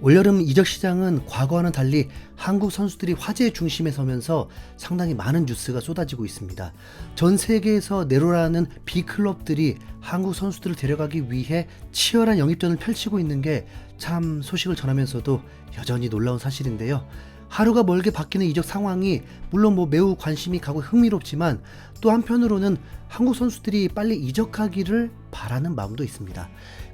올여름 이적 시장은 과거와는 달리 한국 선수들이 화제의 중심에 서면서 상당히 많은 뉴스가 쏟아지고 있습니다. 전 세계에서 내로라는 B클럽들이 한국 선수들을 데려가기 위해 치열한 영입전을 펼치고 있는 게 참 소식을 전하면서도 여전히 놀라운 사실인데요. 하루가 멀게 바뀌는 이적 상황이 물론 매우 관심이 가고 흥미롭지만 또 한편으로는 한국 선수들이 빨리 이적하기를 바라는 마음도 있습니다.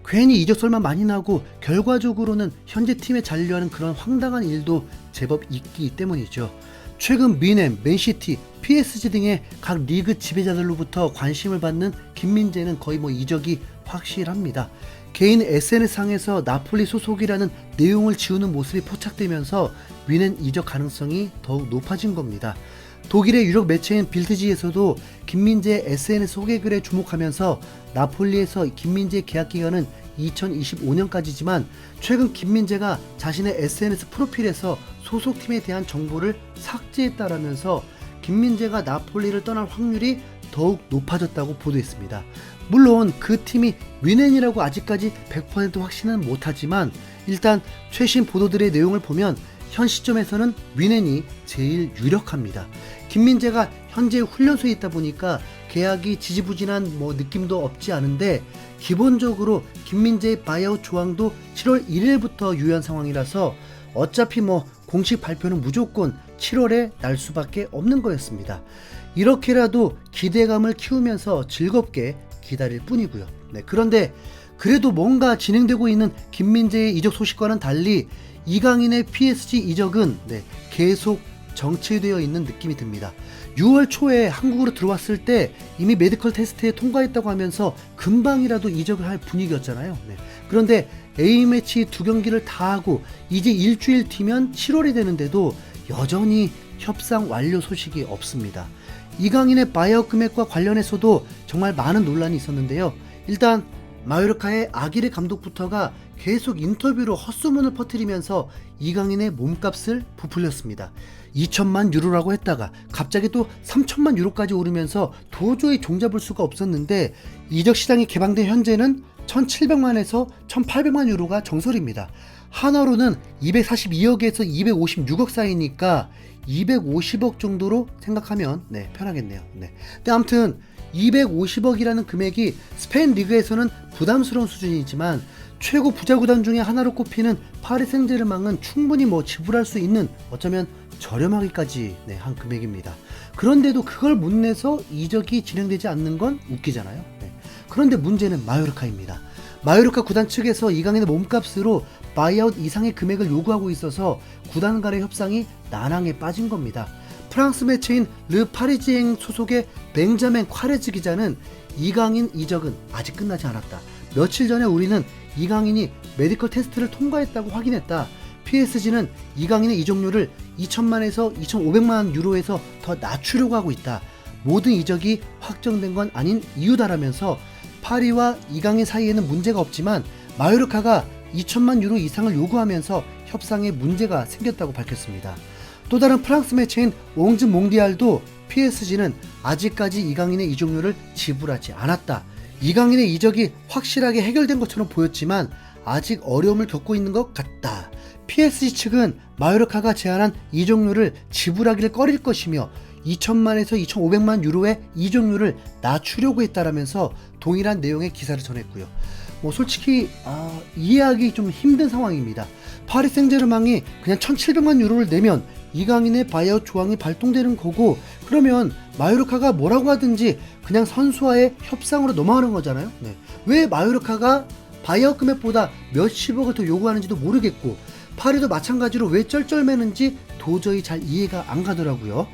괜히 이적설만 많이 나고 결과적으로는 현재 팀에 잔류하는 그런 황당한 일도 제법 있기 때문이죠. 최근 미넨, 맨시티, PSG 등의 각 리그 지배자들로부터 관심을 받는 김민재는 거의 이적이 확실합니다. 개인 SNS상에서 나폴리 소속이라는 내용을 지우는 모습이 포착되면서 미넨 이적 가능성이 더욱 높아진 겁니다. 독일의 유력 매체인 빌드지에서도 김민재의 SNS 소개글에 주목하면서 나폴리에서 김민재의 계약 기간은 2025년까지지만 최근 김민재가 자신의 SNS 프로필에서 소속팀에 대한 정보를 삭제했다라면서 김민재가 나폴리를 떠날 확률이 더욱 높아졌다고 보도했습니다. 물론 그 팀이 미넨이라고 아직까지 100% 확신은 못하지만 일단 최신 보도들의 내용을 보면 현 시점에서는 미넨이 제일 유력합니다. 김민재가 현재 훈련소에 있다 보니까 계약이 지지부진한 느낌도 없지 않은데 기본적으로 김민재의 바이아웃 조항도 7월 1일부터 유효한 상황이라서 어차피 공식 발표는 무조건 7월에 날 수밖에 없는 거였습니다. 이렇게라도 기대감을 키우면서 즐겁게 기다릴 뿐이고요. 그런데 그래도 뭔가 진행되고 있는 김민재의 이적 소식과는 달리 이강인의 PSG 이적은 계속 정체되어 있는 느낌이 듭니다. 6월 초에 한국으로 들어왔을 때 이미 메디컬 테스트에 통과했다고 하면서 금방이라도 이적을 할 분위기였잖아요. 그런데 A매치 2경기를 다 하고 이제 일주일 뒤면 7월이 되는데도 여전히 협상 완료 소식이 없습니다. 이강인의 바이아웃 금액과 관련해서도 정말 많은 논란이 있었는데요. 일단 마요르카의 아기레 감독부터가 계속 인터뷰로 헛소문을 퍼뜨리면서 이강인의 몸값을 부풀렸습니다. 2천만 유로라고 했다가 갑자기 또 3천만 유로까지 오르면서 도저히 종잡을 수가 없었는데 이적 시장이 개방된 현재는 1,700만에서 1,800만 유로가 정설입니다. 하나로는 242억에서 256억 사이니까 250억 정도로 생각하면 편하겠네요. 근데 아무튼 250억이라는 금액이 스페인 리그에서는 부담스러운 수준이지만 최고 부자 구단 중에 하나로 꼽히는 파리 생제르맹은 충분히 지불할 수 있는 어쩌면 저렴하기까지 한 금액입니다. 그런데도 그걸 못 내서 이적이 진행되지 않는 건 웃기잖아요. 그런데 문제는 마요르카입니다. 마요르카 구단 측에서 이강인의 몸값으로 바이아웃 이상의 금액을 요구하고 있어서 구단 간의 협상이 난항에 빠진 겁니다. 프랑스 매체인 르 파리지앵 소속의 벤자멘 콰레즈 기자는 이강인 이적은 아직 끝나지 않았다. 며칠 전에 우리는 이강인이 메디컬 테스트를 통과했다고 확인했다. PSG는 이강인의 이적료를 2천만에서 2,500만 유로에서 더 낮추려고 하고 있다. 모든 이적이 확정된 건 아닌 이유다라면서 파리와 이강인 사이에는 문제가 없지만 마요르카가 2천만 유로 이상을 요구하면서 협상에 문제가 생겼다고 밝혔습니다. 또 다른 프랑스 매체인 옹즈 몽디알도 PSG는 아직까지 이강인의 이적료를 지불하지 않았다. 이강인의 이적이 확실하게 해결된 것처럼 보였지만 아직 어려움을 겪고 있는 것 같다. PSG 측은 마요르카가 제안한 이적료를 지불하기를 꺼릴 것이며 2천만에서 2,500만 유로의 이적료를 낮추려고 했다라면서 동일한 내용의 기사를 전했고요. 솔직히 이해하기 좀 힘든 상황입니다. 파리 생제르맹이 그냥 1,700만 유로를 내면 이강인의 바이아웃 조항이 발동되는 거고 그러면 마요르카가 뭐라고 하든지 그냥 선수와의 협상으로 넘어가는 거잖아요. 왜 마요르카가 바이아웃 금액보다 몇십억을 더 요구하는지도 모르겠고 파리도 마찬가지로 왜 쩔쩔매는지 도저히 잘 이해가 안 가더라고요.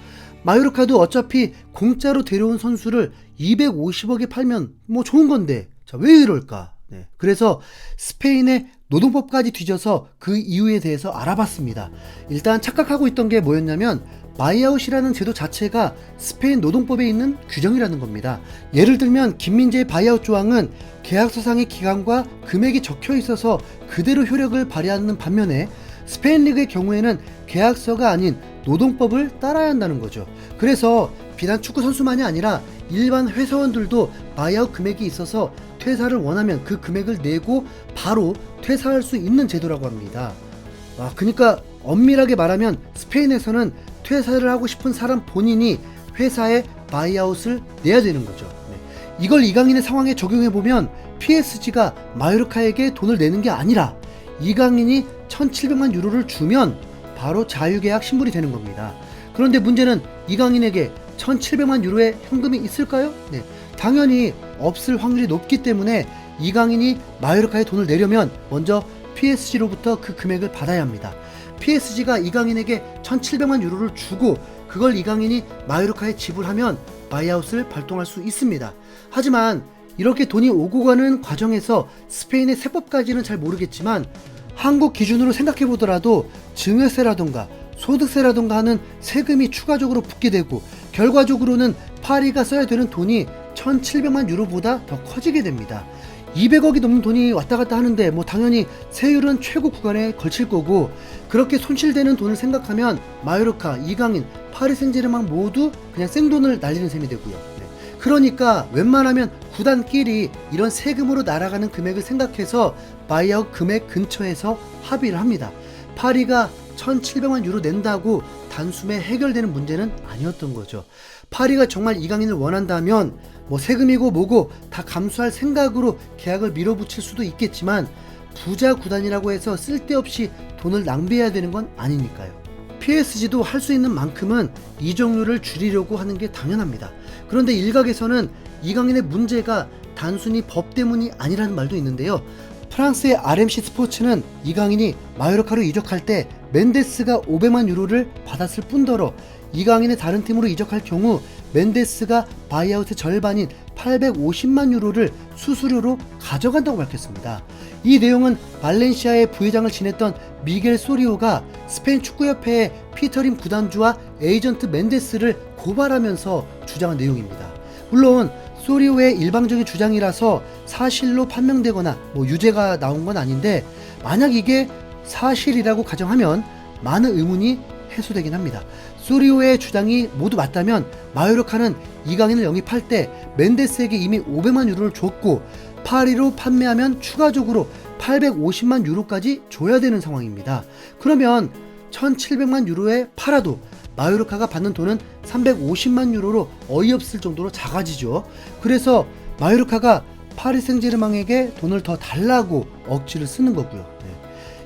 마요르카도 어차피 공짜로 데려온 선수를 250억에 팔면 좋은 건데 왜 이럴까? 그래서 스페인의 노동법까지 뒤져서 그 이유에 대해서 알아봤습니다. 일단 착각하고 있던 게 뭐였냐면 바이아웃이라는 제도 자체가 스페인 노동법에 있는 규정이라는 겁니다. 예를 들면 김민재의 바이아웃 조항은 계약서상의 기간과 금액이 적혀 있어서 그대로 효력을 발휘하는 반면에 스페인 리그의 경우에는 계약서가 아닌 노동법을 따라야 한다는 거죠. 그래서 비단 축구 선수만이 아니라 일반 회사원들도 바이아웃 금액이 있어서 퇴사를 원하면 그 금액을 내고 바로 퇴사할 수 있는 제도라고 합니다. 그러니까 엄밀하게 말하면 스페인에서는 퇴사를 하고 싶은 사람 본인이 회사에 바이아웃을 내야 되는 거죠. 이걸 이강인의 상황에 적용해보면 PSG가 마요르카에게 돈을 내는 게 아니라 이강인이 1700만 유로를 주면 바로 자유계약 신불이 되는 겁니다. 그런데 문제는 이강인에게 1700만 유로의 현금이 있을까요? 당연히 없을 확률이 높기 때문에 이강인이 마요르카에 돈을 내려면 먼저 PSG로부터 그 금액을 받아야 합니다. PSG가 이강인에게 1700만 유로를 주고 그걸 이강인이 마요르카에 지불하면 바이아웃을 발동할 수 있습니다. 하지만 이렇게 돈이 오고 가는 과정에서 스페인의 세법까지는 잘 모르겠지만 한국 기준으로 생각해 보더라도 증여세라던가 소득세라던가 하는 세금이 추가적으로 붙게 되고 결과적으로는 파리가 써야 되는 돈이 1700만 유로보다 더 커지게 됩니다. 200억이 넘는 돈이 왔다 갔다 하는데 당연히 세율은 최고 구간에 걸칠 거고 그렇게 손실되는 돈을 생각하면 마요르카, 이강인, 파리 생제르맹 모두 그냥 생돈을 날리는 셈이 되고요. 그러니까 웬만하면 구단끼리 이런 세금으로 날아가는 금액을 생각해서 바이아웃 금액 근처에서 합의를 합니다. 파리가 1700만 유로 낸다고 단숨에 해결되는 문제는 아니었던 거죠. 파리가 정말 이강인을 원한다면 세금이고 뭐고 다 감수할 생각으로 계약을 밀어붙일 수도 있겠지만 부자 구단이라고 해서 쓸데없이 돈을 낭비해야 되는 건 아니니까요. PSG도 할 수 있는 만큼은 이적료를 줄이려고 하는 게 당연합니다. 그런데 일각에서는 이강인의 문제가 단순히 법 때문이 아니라는 말도 있는데요. 프랑스의 RMC 스포츠는 이강인이 마요르카로 이적할 때 멘데스가 500만 유로를 받았을 뿐더러 이강인의 다른 팀으로 이적할 경우 멘데스가 바이아웃의 절반인 850만 유로를 수수료로 가져간다고 밝혔습니다. 이 내용은 발렌시아의 부회장을 지냈던 미겔 소리오가 스페인 축구협회의 피터림 구단주와 에이전트 멘데스를 고발하면서 주장한 내용입니다. 물론 소리오의 일방적인 주장이라서 사실로 판명되거나 유죄가 나온 건 아닌데 만약 이게 사실이라고 가정하면 많은 의문이 해소되긴 합니다. 소리오의 주장이 모두 맞다면 마요르카는 이강인을 영입할 때 멘데스에게 이미 500만 유로를 줬고 파리로 판매하면 추가적으로 850만 유로까지 줘야 되는 상황입니다. 그러면 1700만 유로에 팔아도 마요르카가 받는 돈은 350만 유로로 어이없을 정도로 작아지죠. 그래서 마요르카가 파리 생제르맹에게 돈을 더 달라고 억지를 쓰는 거고요.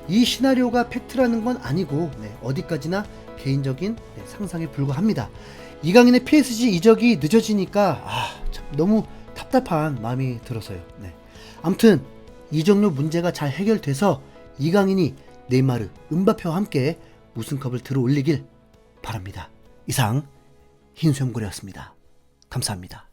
이 시나리오가 팩트라는 건 아니고 어디까지나 개인적인 상상에 불과합니다. 이강인의 PSG 이적이 늦어지니까 참 너무 답답한 마음이 들어서요. 아무튼 이적료 문제가 잘 해결돼서 이강인이 네이마르, 음바페와 함께 우승컵을 들어 올리길 바랍니다. 이상 흰수염고래였습니다. 감사합니다.